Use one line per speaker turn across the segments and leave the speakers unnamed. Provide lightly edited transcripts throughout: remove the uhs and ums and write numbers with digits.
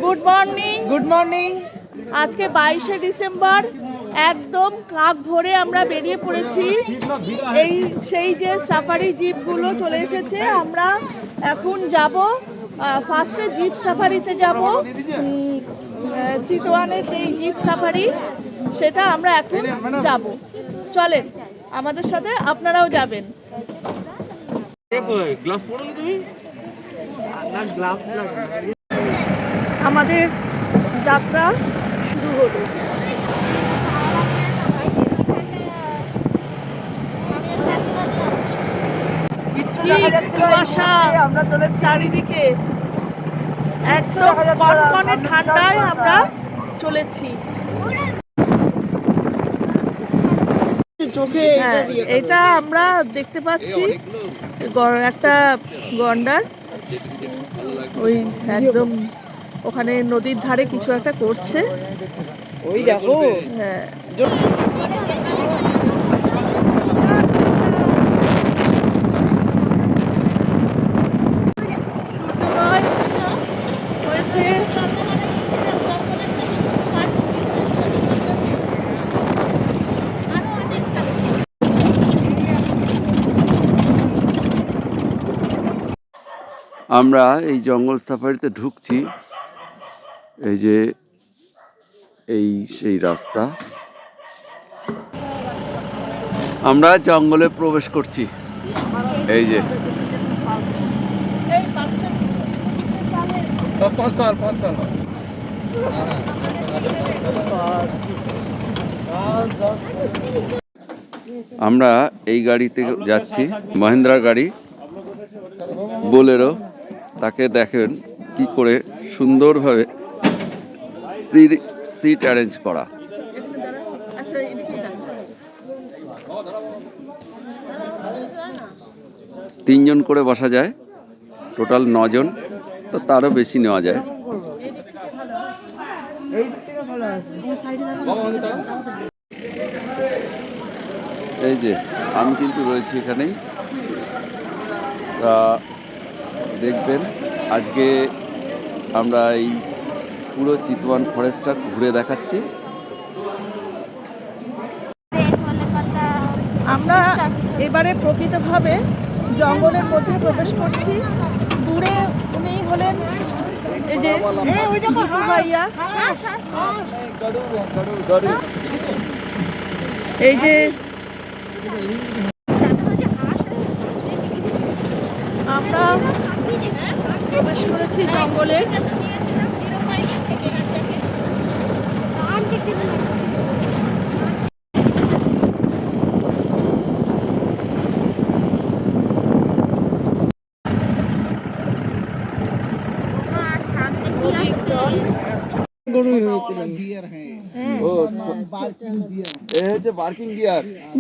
Good morning.
Good morning.
আজকে 22শে December, একদম কাক ভোরে আমরা বেরিয়ে পড়েছি। সেই যে সাফারি জিপগুলো চলে এসেছে, আমরা এখন যাব ফার্স্টে জিপ সাফারিতে যাব। চিতওয়ানের এই জিপ সাফারি, সেটা আমরা এখন যাব। চলেন আমাদের সাথে, আপনারাও যাবেন। আমাদের যাত্রা শুরু হলো। আমরা চলে চারিদিকে একদম কনকনে ঠান্ডায় আমরা চলেছি। চোখে এটা আমরা দেখতে পাচ্ছি একটা গন্ডার, ওই একদম ওখানে নদীর ধারে কিছু একটা করছে।
ওই দেখো,
হ্যাঁ হয়েছে।
আমরা এই জঙ্গল সাফারিতে ঢুকছি। এই যে সেই রাস্তা, আমরা জঙ্গলে প্রবেশ করছি। এই যে আমরা এই গাড়িতে যাচ্ছি, মহিন্দ্রা গাড়ি, বোলেরো। তাকে দেখেন কি করে সুন্দরভাবে সিট অ্যারেঞ্জ করা। তিনজন করে বসা যায়, টোটাল 9 জন, তো তারও বেশি নেওয়া যায়। এই যে আমি কিন্তু রয়েছি এখানেই। তা দেখবেন আজকে আমরা এই পুরো চিতওয়ান ফরেস্টটা ঘুরে দেখাচ্ছি।
আমরা এবারে প্রকৃতভাবে জঙ্গলের মধ্যে প্রবেশ করছি। দূরে উনি হলেন এই যে জিতু ভাইয়া, এই যে আমরা প্রবেশ করেছি জঙ্গলে।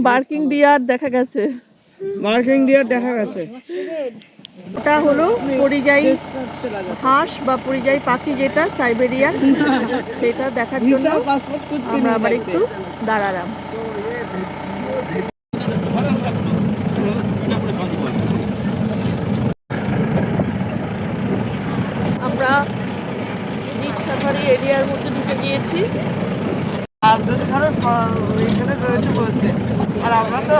বার্কিং ডিয়ার দেখা গেছে। ওটা হলো পরিযায়ী হাঁস বা পরিযায়ী পাখি, যেটা সাইবেরিয়ান, সেটা দেখার জন্য আমরা আবার একটু দাঁড়ালাম। আমরা জিপ সাফারি এরিয়ার মধ্যে ঢুকে গিয়েছি। আর যদি ধরো এখানে রয়েছে বলছে, আর আমরা তো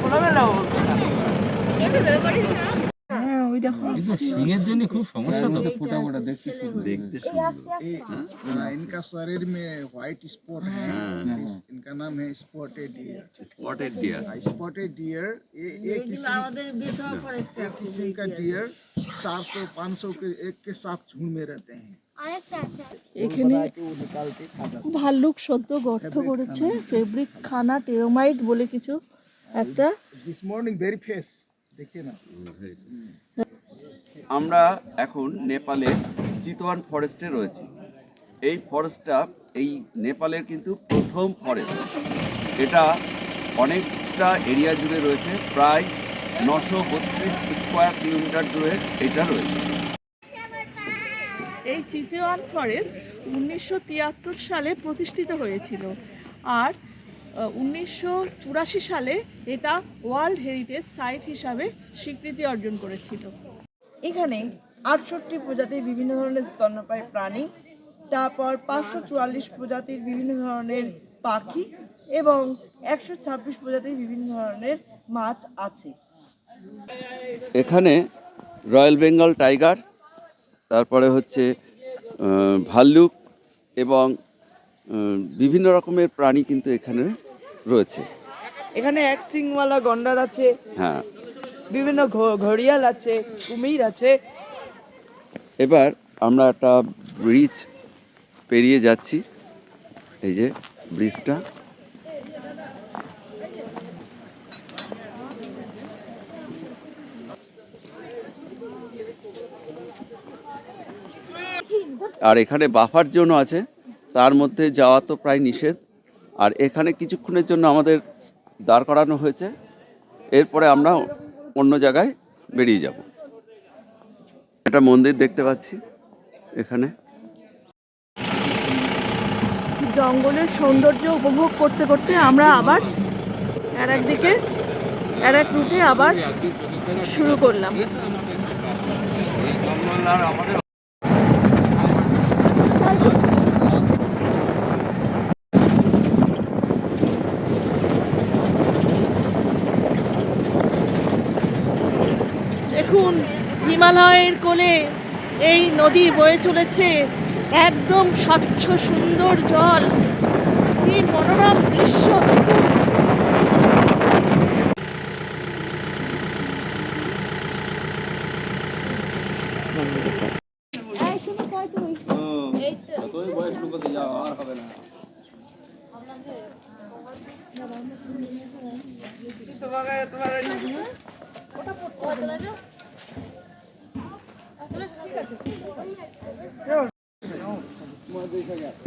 খোলামেলা অবস্থা।
খুব সমস্যা তো, ফোটা ফোটা দেখছি, দেখতে
इनका शरीर में व्हाइट स्पॉट है, इनका नाम है स्पॉटेड डियर। स्पॉटेड डियर एक किस्म का डियर 400-500 के एक के साथ झुंड में रहते हैं।
এখানে ভাল্লুক সদ্য গর্ত করেছে, ফেব্রিক খানা টেরোমাইট বলে কিছু একটা।
दिस मॉर्निंग वेरी फ्रेश, देखिए ना।
আমরা এখন নেপালে চিতওয়ান ফরেস্টে রয়েছি। এই ফরেস্টটা এই নেপালের কিন্তু প্রথম ফরেস্ট। এটা অনেকটা এরিয়া জুড়ে রয়েছে, প্রায় 932 স্কোয়ার কিলোমিটার জুড়ে এটা রয়েছে।
এই চিতওয়ান ফরেস্ট 1973 সালে প্রতিষ্ঠিত হয়েছিল, আর 1984 সালে এটা ওয়ার্ল্ড হেরিটেজ সাইট হিসাবে স্বীকৃতি অর্জন করেছিল। এখানে 68 প্রজাতির বিভিন্ন ধরনের স্তন্যপায়ী প্রাণী, তারপর 544 প্রজাতির বিভিন্ন ধরনের পাখি এবং 126 প্রজাতির বিভিন্ন ধরনের মাছ আছে।
এখানে রয়্যাল বেঙ্গল টাইগার, তারপরে হচ্ছে ভাল্লুক এবং বিভিন্ন রকমের প্রাণী কিন্তু এখানে রয়েছে।
এখানে এক সিংওয়ালা গন্ডার আছে,
হ্যাঁ,
বিভিন্ন ঘড়িয়াল আছে, কুমির আছে।
এবার আমরা একটা ব্রিজ পেরিয়ে যাচ্ছি, এই যে ব্রিজটা। আর এখানে বাফার জোনও আছে, তার মধ্যে যাওয়া তো প্রায় নিষেধ। আর এখানে কিছুক্ষণের জন্য আমাদের দাঁড় করানো হয়েছে, এরপরে আমরা অন্য জায়গায় বেরিয়ে যাব। একটা মন্দির দেখতে পাচ্ছি এখানে।
জঙ্গলের সৌন্দর্য উপভোগ করতে করতে আমরা আবার আর এক রুটে আবার শুরু করলাম। দেখুন, হিমালয়ের কোলে এই নদী বয়ে চলেছে, একদম স্বচ্ছ সুন্দর জল, কি মনোরম দৃশ্য দেখুন।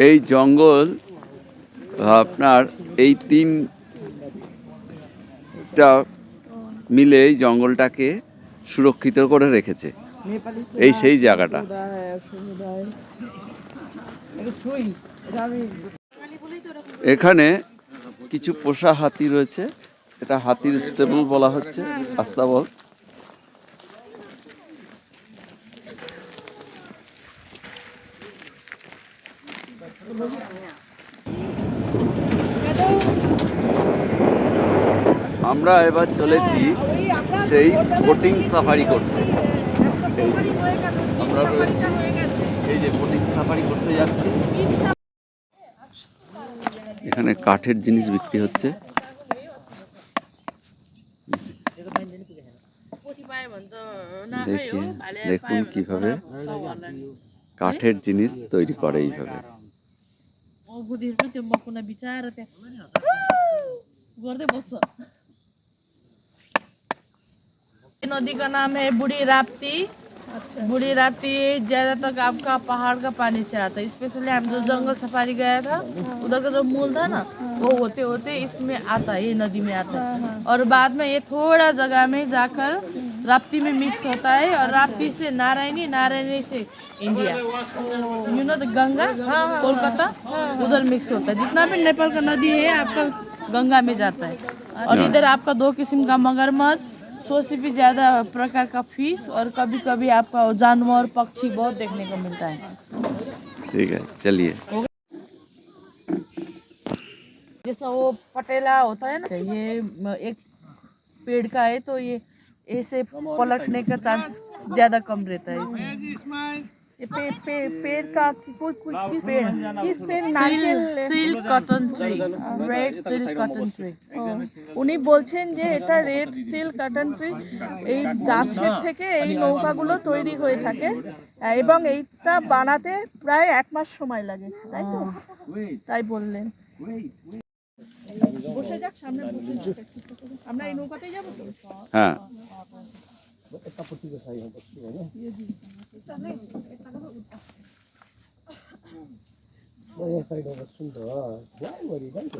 এই জঙ্গল আপনার এই তিনটা মিলে এই জঙ্গলটাকে সুরক্ষিত করে রেখেছে। এই সেই জায়গাটা। এখানে কিছু পোষা হাতি রয়েছে, এটা হাতির স্টেবল বলা হচ্ছে, আস্তাবল। আমরা এবার চলেছি সেই বোটিং সাফারি করতে। আমরা রয়েছি এই যে বোটিং সাফারি করতে যাচ্ছি। এখানে কাঠের জিনিস বিক্রি হচ্ছে। দেখুন কিভাবে কাঠের জিনিস তৈরি করে এইভাবে।
नदी का नाम है बूढ़ी राप्ती। अच्छा। बूढ़ी राप्ती ज्यादातर आपका पहाड़ का पानी से आता है। स्पेशली हम जो जंगल सफारी गया था, उधर का जो मूल था ना, वो होते होते इसमें आता है, ये नदी में आता है। और बाद में ये थोड़ा जगह में जाकर राप्ती में मिक्स होता है, और राप्ती से नारायणी, नारायणी से India, you know the Ganga, Kolkata, उधर मिक्स होता है। जितना भी नेपाल का नदी है आपका गंगा में जाता है। और इधर आपका 2 किस्म का मगरमच्छ, 100 से भी ज्यादा प्रकार का फिश, और कभी कभी आपका जानवर पक्षी बहुत देखने को मिलता है।
ठीक है, चलिए।
जैसा वो पटेला होता है ना, ये एक पेड़ का है, तो ये ऐसे पलटने का चांस ज्यादा कम रहता है इसमें। ये पेड़ का किस पेड़? নারকেল silk cotton tree, red silk cotton tree. উনি বলছেন যে এটা রেড সিল্ক কটন ট্রি, এই গাছের থেকে এই নৌকাগুলো তৈরি হয়ে থাকে, এবং এইটা বানাতে প্রায় 1 মাস সময় লাগে, তাই তো? তাই বললেন। বসে যাক, সামনে বসে যাক। আমরা এই নৌকাতেই যাবো তো?
হ্যাঁ।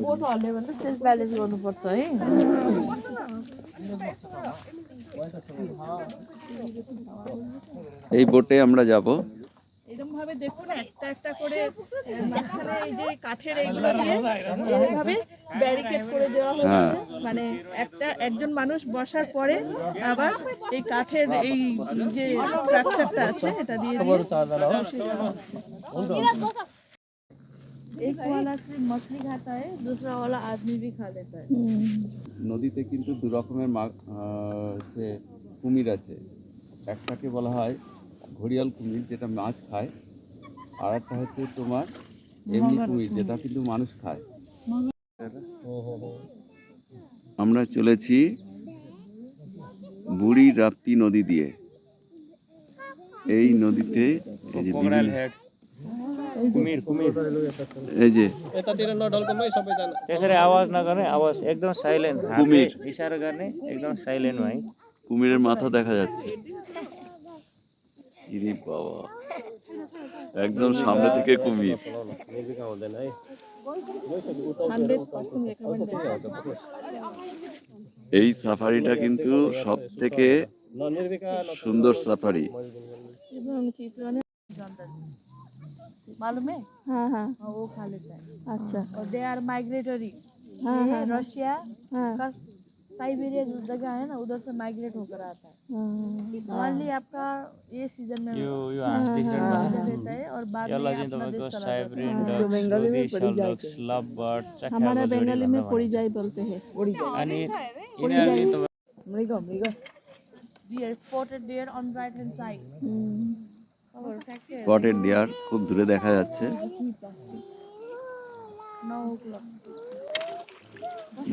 बोट हल्यो भने त सेल्फ ब्यालेन्स गर्नुपर्छ है।
এই বোটে আমরা যাব।
এরকম ভাবে দেখুন একটা একটা করে মাঝখানে এই যে কাঠের এইগুলো দিয়ে এইভাবে ব্যারিকেড করে দেওয়া হচ্ছে, মানে একজন মানুষ বসার পরে আবার এই কাঠের এই যে স্ট্রাকচারটা আছে এটা দিয়ে
एक वाला सिर्फ मछली खाता है, दूसरा वाला आदमी भी खा लेता है।
নদীতে কিন্তু দু রকমের হচ্ছে কুমির আছে। একটাকে বলা হয় ঘড়িয়াল কুমির, যেটা মাছ খায়, আর একটা হচ্ছে তোমার এমনি কুমির, যেটা কিন্তু মানুষ খায়। আমরা চলেছি বুড়ি রাপ্তি নদী দিয়ে। এই নদীতে এই যে এই যে
त्यसरी आवाज नगर्ने, आवाज एकदम साइलेन्ट,
कुमिर।
इशारा गर्ने एकदम साइलेन्ट भाइ।
কুমিরের মাথা দেখা যাচ্ছে। ইরে বাবা, একদম সামনে থেকে কুমির।
100% recommended।
এই সাফারিটা কিন্তু সব থেকে সুন্দর সাফারি।
এবং চিত্রনে
मालूम है?
हाँ हाँ
हाँ, वो खा लेता है।
अच्छा
और दे आर माइग्रेटरी।
हाँ
ये
हाँ
रशिया
हाँ
का साइबेरिया जो जगह है ना, उधर से माइग्रेट होकर आता है। ओनली आपका ये सीजन में
यो हाँस देखिरहनु भएको छ?
रहता है और बाद में
यसलाई
ये
चाहिँ
अपना
तपाईँको
देश चला जाता है।
साइब्रियन
हाँ,
डक्स,
बंगाली में
लोदी,
पड़ी
सलडक्स, लभ बर्ड,
हमारा
चख्याको जोडी
बंगाली में
भनेर भनिन्छ।
परिजाई बोलते हैं।
अनि यिनीहरूले तपाईँ
मृग मृग
Deer, spotted deer on right hand side. Cover, factor.
Spotted deer খুব দূরে দেখা যাচ্ছে।
9 o'clock.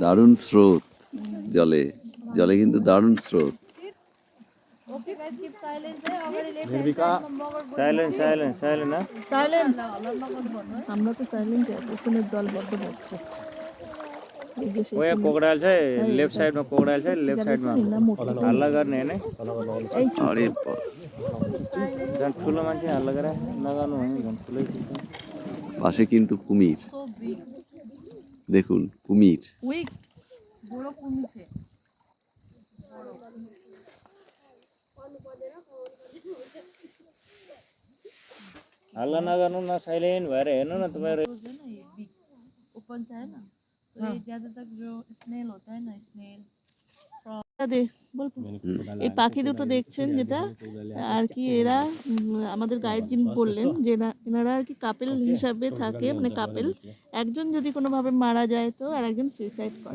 দারুণ স্রোত জলে, জলে কিন্তু দারুণ স্রোত।
Okay guys, keep silence है। अगर ये left hand side में मगर बोल-
साइलेन्ट साइलेन्ट साइलेन्ट ना
साइलेंट
मगर भन्नु है।
আমরা তো সাইলেন্ট है, পেছনের দল বদ্ধ হচ্ছে। এই যে
ओ यहाँ कोक्रायल छ, लेफ्ट साइडमा कोक्रायल छ, लेफ्ट साइडमा हल्ला गर्ने होइन।
এই
আরে বাস,
झन् ठुलो मान्छे हल्ला गरे नगर्नु होइन, झन् ठुलै चिज।
পাশে কিন্তু কুমির,
So big.
দেখুন কুমির।
উইক
বড় কুমির છે।
हल्ला नगर्नु न, साइलेन्ट भएर हेर्नु न तपाईँहरू।
रोज है ना ये बिग ओपन सा है ना, तो ये ज्यादातर जो स्नेल होता है ना, स्नेल
এই পাখি দুটো দেখছেন যেটা আর কি, এরা আমাদের গাইড যিনি বললেন যে এনারা আর কি কাপেল হিসাবে থাকে, মানে কাপেল একজন যদি কোনোভাবে মারা যায় তো আর একজন সুইসাইড করে।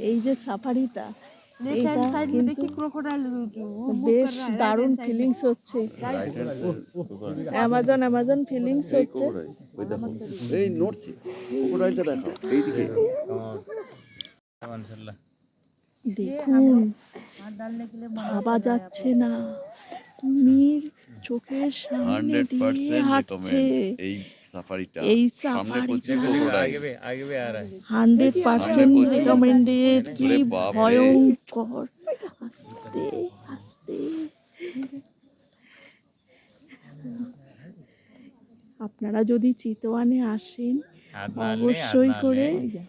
এই যে সাফারিটা, এটা কিন্তু বেশ দারুণ ফিলিংস হচ্ছে, অ্যামাজন ফিলিংস হচ্ছে।
ওই দেখো, এই নড়ছে, ক্রোকোডাইলটা দেখো এইদিকে।
मान्छेहरूलाई
দেখুন
हाथ डालने के लिए
ভাবা যাচ্ছে না, কুমির চোখের সামনে দিয়ে
100%
হাঁটছে।
রেকমেন্ড এই সাফারিটা।
এই
সামনে প্রচুর
সাফারিটা
ক্রোকোডাইল।
आगे भी आ रहा है।
100% রেকমেন্ডেড। কি
ওরে বাপ রে।
ভয়ঙ্কর, আস্তে আস্তে। আপনারা যদি চিতওয়ানে আসেন
हात नहाल्ने, हात
অবশ্যই করে
नहाल्ने।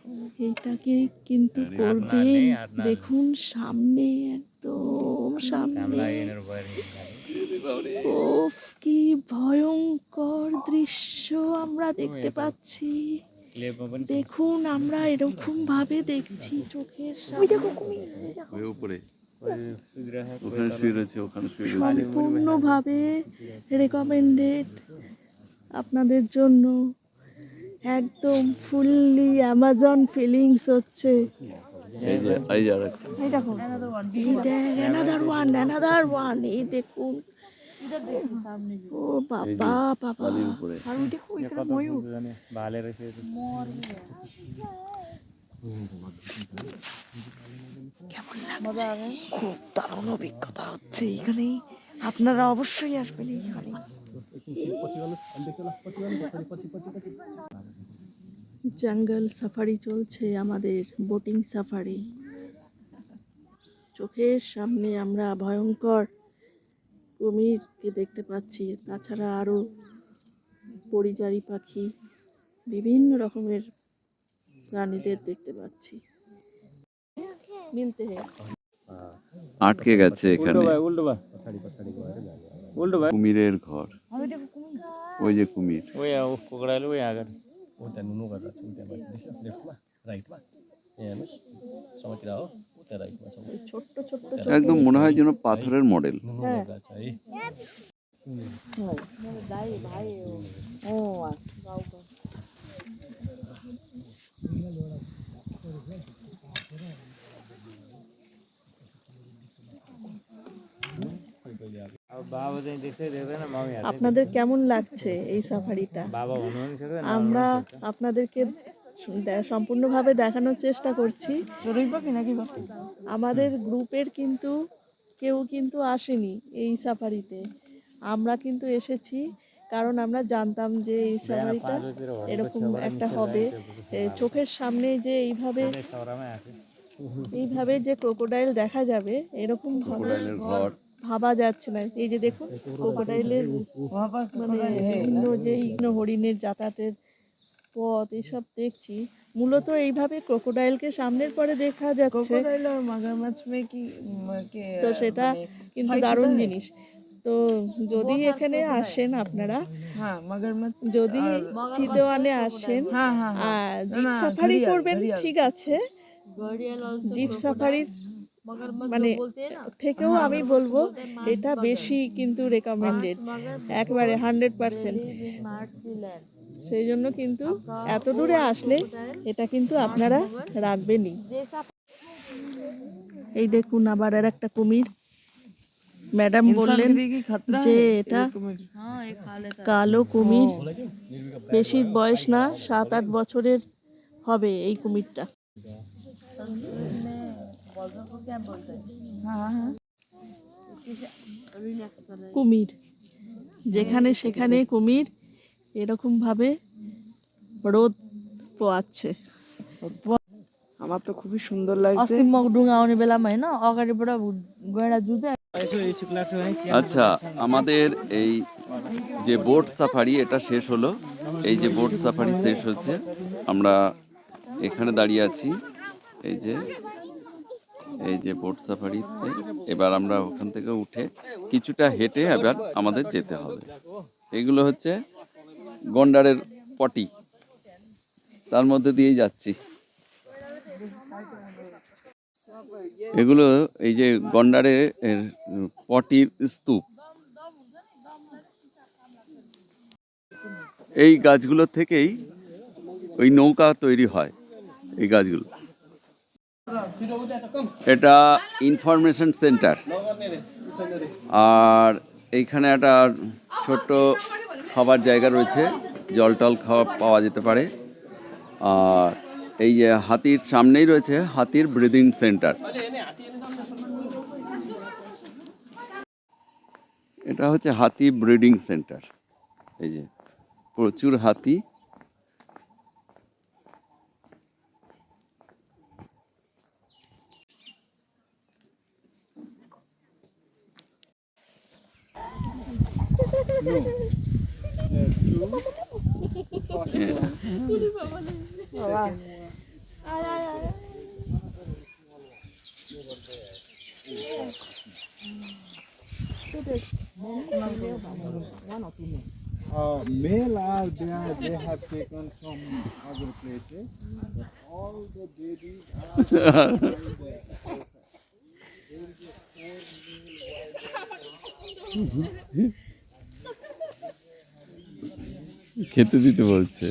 এইটাকে কিন্তু
আরে
করবেন।
হাত নাড়লে।
দেখুন সামনে, একদম সামনে।
हामीलाई यिनीहरू गएर हिँड्ने।
ওফ কি ভয়ঙ্কর দৃশ্য আমরা দেখতে পাচ্ছি।
लेपमा पनि
দেখুন আমরা এরকম ভাবে দেখছি চোখের সামনে।
ওই উপরে
सुतिरहेको
ওখানে শুয়ে রয়েছে, ওখানে শুয়ে রয়েছে।
সম্পূর্ণভাবে রেকমেন্ডেড আপনাদের জন্য, একদম ফুললি অ্যামাজন ফিলিংস হচ্ছে।
এই যে আরেকটা।
এই দেখো,
another one
এই দেখ অ্যানাদার ওয়ান, এই দেখুন।
इधर देखो सामने भी
ও বাবা বাবা,
বালির উপরে।
আর ওই দেখো
यहाँ
এখানে
कता
ময়ূর।
पुग्छ भने भालेर फेरि
मोर भी है।
কেমন লাগছে? খুব দারুণ অভিজ্ঞতা হচ্ছে এখানে, আপনারা অবশ্যই আসবেন এইখানে। জঙ্গল সাফারি চলছে আমাদের, বোটিং সাফারি। চোখের সামনে আমরা ভয়ঙ্কর কুমিরকে দেখতে পাচ্ছি, তাছাড়া আরো পরিযায়ী পাখি, বিভিন্ন রকমের প্রাণীদের দেখতে পাচ্ছি। মিলতে हैं।
আটকে গেছে
उल्टो
এখানে
भाई उल्टो भाई उल्टो भाई
কুমিরের ঘর ওই যে কুমির
वो यहाँ वो कोकड़ाइल वो यहाँ कर
उता नुनु गरेर छ उता माथि देख्यो लेफ्टमा राइटमा यहाँ हेर्नुहोस् समातिर हो उता राइटमा छ
ছোট্ট ছোট্ট
একদম মনে হয় যেন পাথরের মডেল
नुनु
হ্যাঁ।
गरेर छ है
मेरे दाई भाई है वो। ओ गाँव का
अब बाबा चाहिँ देख्दै देख्दैन मम्मी हाल्दै
আপনাদের কেমন লাগছে এই সাফারিটা?
बाबा हुनु पनि सक्दैन
আমরা আপনাদেরকে সম্পূর্ণভাবে দেখানোর চেষ্টা করছি।
चोरी बाकी ना की
আমাদের গ্রুপের কিন্তু কেউ কিন্তু আসেনি এই সাফারিতে। আমরা কিন্তু এসেছি কারণ আমরা জানতাম যে এই সাফারিটা এরকম একটা হবে। চোখের সামনে যে
सौरामै आएको
এইভাবে যে ক্রোকোডাইল দেখা যাবে এরকম
ক্রোকোডাইলের ঘর
ভাবা যাচ্ছে না। এই যে দেখুন ক্রোকোডাইলের মানে বিভিন্ন যে হরিণের যাতায়াতের পথ এসব দেখছি। মূলত এইভাবে ক্রোকোডাইলকে সামনের পরে দেখা যাচ্ছে,
क्रोकोडाइल और मगरमच्छ में की के
তো সেটা কিন্তু দারুণ জিনিস। তো যদি এখানে আসেন আপনারা,
हाँ मगरमच्छ
যদি চিতোয়ানে আসেন,
हाँ हाँ
জিপ সাফারি করবেন ঠিক আছে, জিপ সাফারি মানে থেকেও আমি বলবো এটা বেশি কিন্তু রেকমেন্ডেড, একবারে 100%। সেই জন্য কিন্তু এত দূরে আসলে এটা কিন্তু আপনারা রাখবেনই। এই দেখুন আবার আর একটা কুমির। ম্যাডাম বললেন যে এটা কালো কুমির, বেশি বয়স না, 7-8 বছরের হবে এই কুমিরটা। কুমির যেখানে সেখানে কুমির এরকম ভাবে রোদ পোয়াচ্ছে।
আমার তো খুবই সুন্দর লাগছে।
अस्ति म डुङ्गा आउने बेलामा होइन अगाडिबाट गएर जुत्दै
আচ্ছা, আমাদের এই যে বোট সাফারি এটা শেষ হলো। এই যে বোট সাফারি শেষ হচ্ছে, আমরা এখানে দাঁড়িয়ে আছি। এই যে বোট সাফারিতে এবার আমরা ওখান থেকে উঠে কিছুটা হেঁটে এবার আমাদের যেতে হবে। এগুলো হচ্ছে গন্ডারের পটি, তার মধ্যে দিয়েই যাচ্ছি। এগুলো এই যে গন্ডারে পটির স্তূপ। এই গাছগুলো থেকেই ওই নৌকা তৈরি হয়, এই গাছগুলো। এটা ইনফরমেশন সেন্টার, আর এইখানে একটা ছোট্ট খাবার জায়গা রয়েছে, জল টল খাওয়া পাওয়া যেতে পারে। আর এই যে হাতির সামনেই রয়েছে হাতির ব্রিদিং সেন্টার। এটা হচ্ছে হাতি ব্রিডিং সেন্টার। এই যে প্রচুর হাতি।
Male are they have taken from other places, but all the babies are
খেতে দিতে বলছে।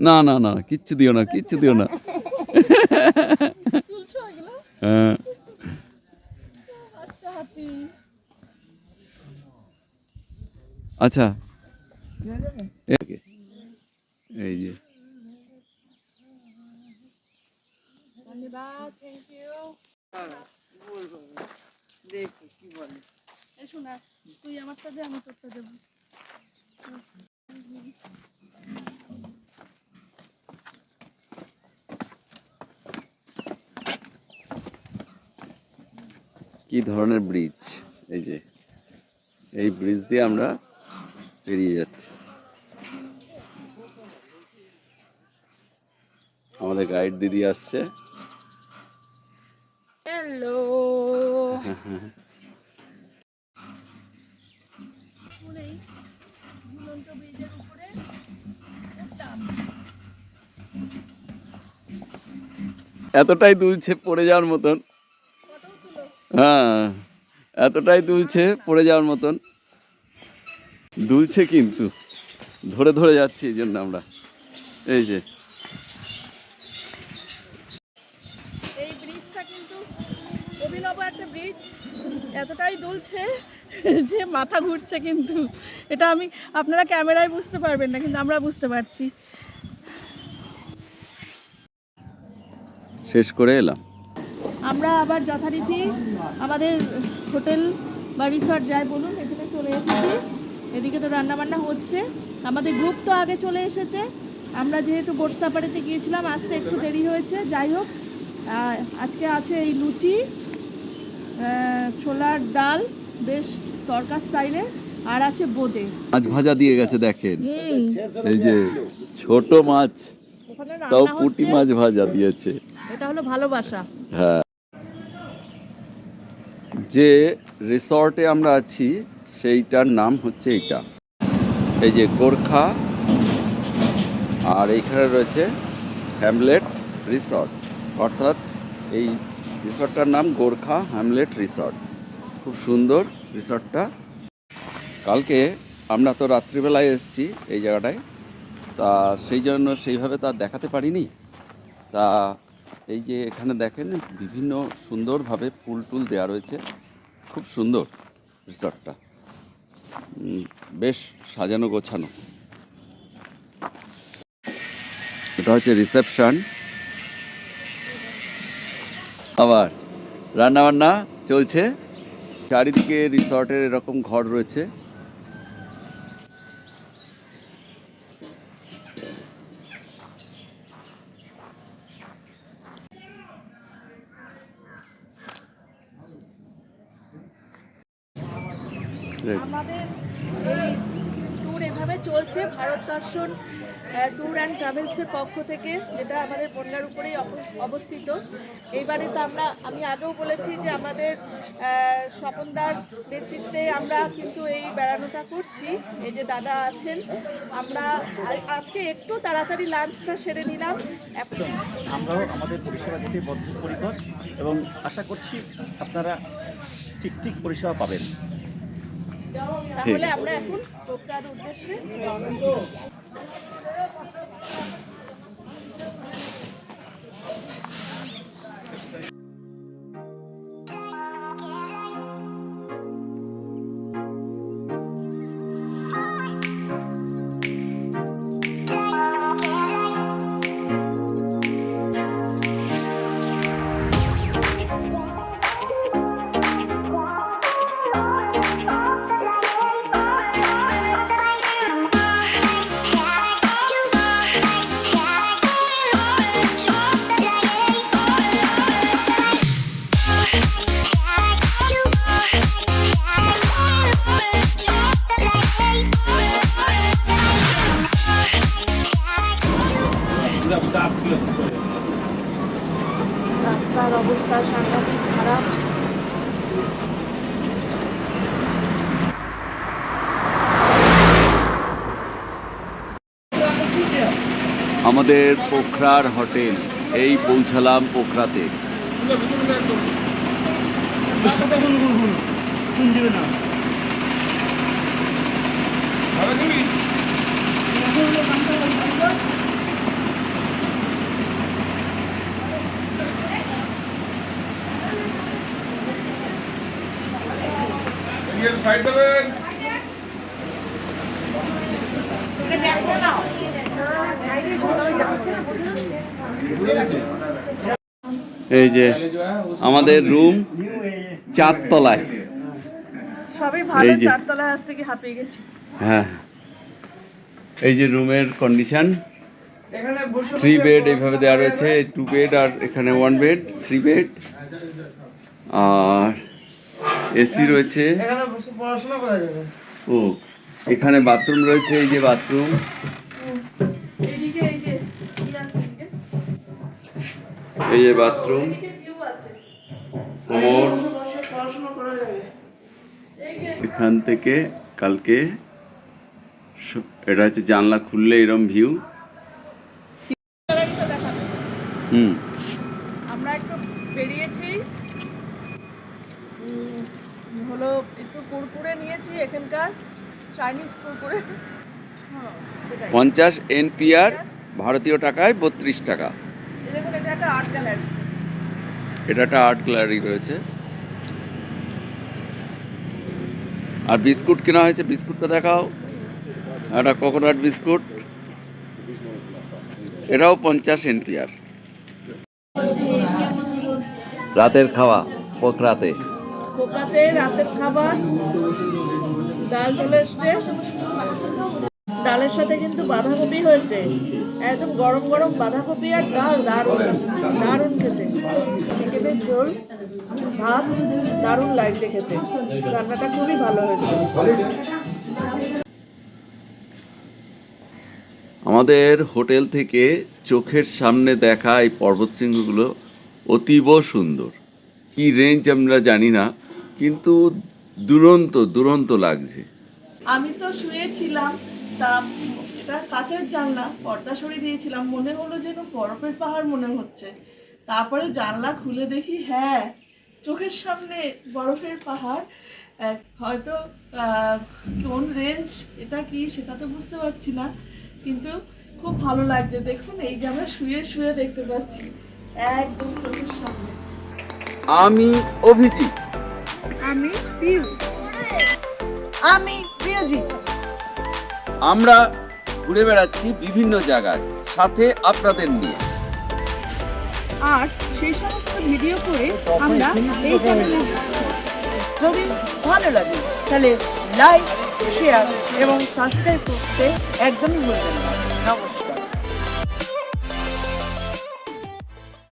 না না না, কিচ্ছু দিও না, কিচ্ছু দিও না। হ্যাঁ, আচ্ছা এই যে
দেখি কি বলে। এই শোনা, তুই আমারটা দে, আমি তোরটা দেবো।
কি ধরনের ব্রিজ! এই যে এই ব্রিজ দিয়ে আমরা পেরিয়ে যাচ্ছি। আমাদের গাইড দিদি আসছে।
হ্যালো।
এতটাই দুলছে পড়ে যাওয়ার মতন। হ্যাঁ, এতটাই দুলছে পড়ে যাওয়ার মতন দুলছে, কিন্তু ধরে ধরে যাচ্ছি এই জন্য আমরা। এই যে
এই ব্রিজটা কিন্তু অভিনব একটা ব্রিজ, এতটাই দুলছে যে মাথা ঘুরছে, কিন্তু এটা আমি আপনারা ক্যামেরায় বুঝতে পারবেন না, কিন্তু আমরা বুঝতে পারছি।
শেষ করে এলাম।
আমরা আবার যথারীতি আমাদের হোটেল বা রিসর্ট যাই বলুন এখানে চলে এসেছি। এদিকে তো রান্নাবান্না হচ্ছে, আমাদের গ্রুপ তো আগে চলে এসেছে। আমরা যেহেতু বোট সাফারিতে গিয়েছিলাম, আসতে একটু দেরি হয়েছে। যাই হোক, আজকে আছে এই লুচি, ছোলার ডাল বেশ তরকা স্টাইলের, আর আছে বোঁদে।
মাছ ভাজা দিয়ে গেছে দেখেন, এই যে ছোট মাছ,
ওখানে
তাও
রান্না
পুঁটি
হচ্ছে।
মাছ ভাজা দিয়েছে।
এটা হলো ভালোবাসা।
হ্যাঁ, যে রিসর্টে আমরা আছি সেইটার নাম হচ্ছে এইটা, এই যে গোর্খা, আর এইখানে রয়েছে হ্যামলেট রিসর্ট, অর্থাৎ এই রিসর্টটার নাম গোর্খা হ্যামলেট রিসর্ট। খুব সুন্দর রিসর্টটা। কালকে আমরা তো রাত্রিবেলায় এসেছি এই জায়গাটায়, তা সেই জন্য সেইভাবে তা দেখাতে পারিনি। তা এই যে এখানে দেখেন বিভিন্ন সুন্দরভাবে ফুল টুল দেওয়া রয়েছে, খুব সুন্দর রিসর্টটা, বেশ সাজানো গোছানো। এটা হচ্ছে রিসেপশন। আবার রান্নাবান্না চলছে, চারিদিকে রিসর্টের এরকম ঘর রয়েছে।
আমাদের এই ট্যুর এভাবে চলছে ভারত দর্শন ট্যুর অ্যান্ড ট্রাভেলসের পক্ষ থেকে, যেটা আমাদের বন্যার উপরেই অবস্থিত। এইবারে তো আমি আগেও বলেছি যে আমাদের স্বপনদার নেতৃত্বে আমরা কিন্তু এই বেড়ানোটা করছি। এই যে দাদা আছেন, আমরা আজকে একটু তাড়াতাড়ি লাঞ্চটা সেরে নিলাম।
আমরাও আমাদের পরিষেবা দিতে বদ্ধপরিকর এবং আশা করছি আপনারা ঠিক পরিষেবা পাবেন।
তাহলে আমরা এখন প্রজ্ঞার উদ্দেশ্যে রওনা দিই। রাস্তার অবস্থা সাংঘাতিক খারাপ।
আমাদের পোখরার হোটেল, এই পৌঁছালাম পোখরাতে। এই যে আমাদের রুম 4 তলায়।
সবই ভালো,
এই যে।
4 তলায় আসতে কি হাঁপিয়ে গেছি।
হ্যাঁ, এই যে রুমের কন্ডিশন, 3 বেড এইভাবে দেওয়া রয়েছে, 2 বেড, আর এখানে 1 বেড, 3 বেড, আর এসি রয়েছে। ও, এখানে বাথরুম রয়েছে, এই যে বাথরুম।
এইদিকে এই যে কি আছে এদিকে?
এই যে বাথরুম, কোমর। এখান থেকে কালকে এটা হচ্ছে জানলা খুললে এরম ভিউ।
আমরা একটু বেরিয়েছি, হলো একটু কুরকুরে নিয়েছি এখানকার চাইনিজ কুরকুরে।
50 NPR ভারতীয় টাকায় 32 টাকা।
দেখুন এটা একটা আর্ট গ্যালারি।
এটা একটা আর্ট গ্যালারি রয়েছে। আর বিস্কুট কেনা হয়েছে, বিস্কুটটা দেখাও। একটা কোকোনাট বিস্কুট, এটাও 50 NPR। রাতের খাওয়া পোকরাতে
রাতের খাবার, ডাল চলে এসছে, ডালের সাথে কিন্তু বাঁধাকপি হয়েছে, একদম গরম গরম বাঁধাকপি আর ডাল, দারুণ দারুণ খেতে। চিকেনের ঝোল, ভাত, দারুণ লাগছে খেতে, রান্নাটা খুবই ভালো হয়েছে।
আমাদের হোটেল থেকে চোখের সামনে দেখা এই পর্বত শৃঙ্গগুলো অতীব সুন্দর। কি রেঞ্জ আমরা জানি না, কিন্তু দুরন্ত দুরন্ত লাগছে।
আমি তো শুয়েছিলাম, তা এটা কাঁচের জানলা, পর্দা সরিয়ে দিয়েছিলাম, মনে হলো যেন বরফের পাহাড় মনে হচ্ছে। তারপরে জানলা খুলে দেখি হ্যাঁ, চোখের সামনে বরফের পাহাড়। হয়তো কোন রেঞ্জ এটা কি সেটা তো বুঝতে পারছি না, কিন্তু খুব ভালো লাগছে। দেখুন এই যে আমরা শুয়ে শুয়ে দেখতে পাচ্ছি একদম চোখের সামনে।
আমি অভিজিৎ,
আমি পিউ, আমি প্রিয়জিৎ।
আমরা ঘুরে বেড়াচ্ছি বিভিন্ন জায়গায়, সাথে আপনাদের নিয়ে।
আর সেই সমস্ত ভিডিও করে আমরা এই চ্যানেলে দিচ্ছি। যদি ভালো লাগে তাহলে লাইক, শেয়ার এবং সাবস্ক্রাইব করতে একদমই ভুলবেন না।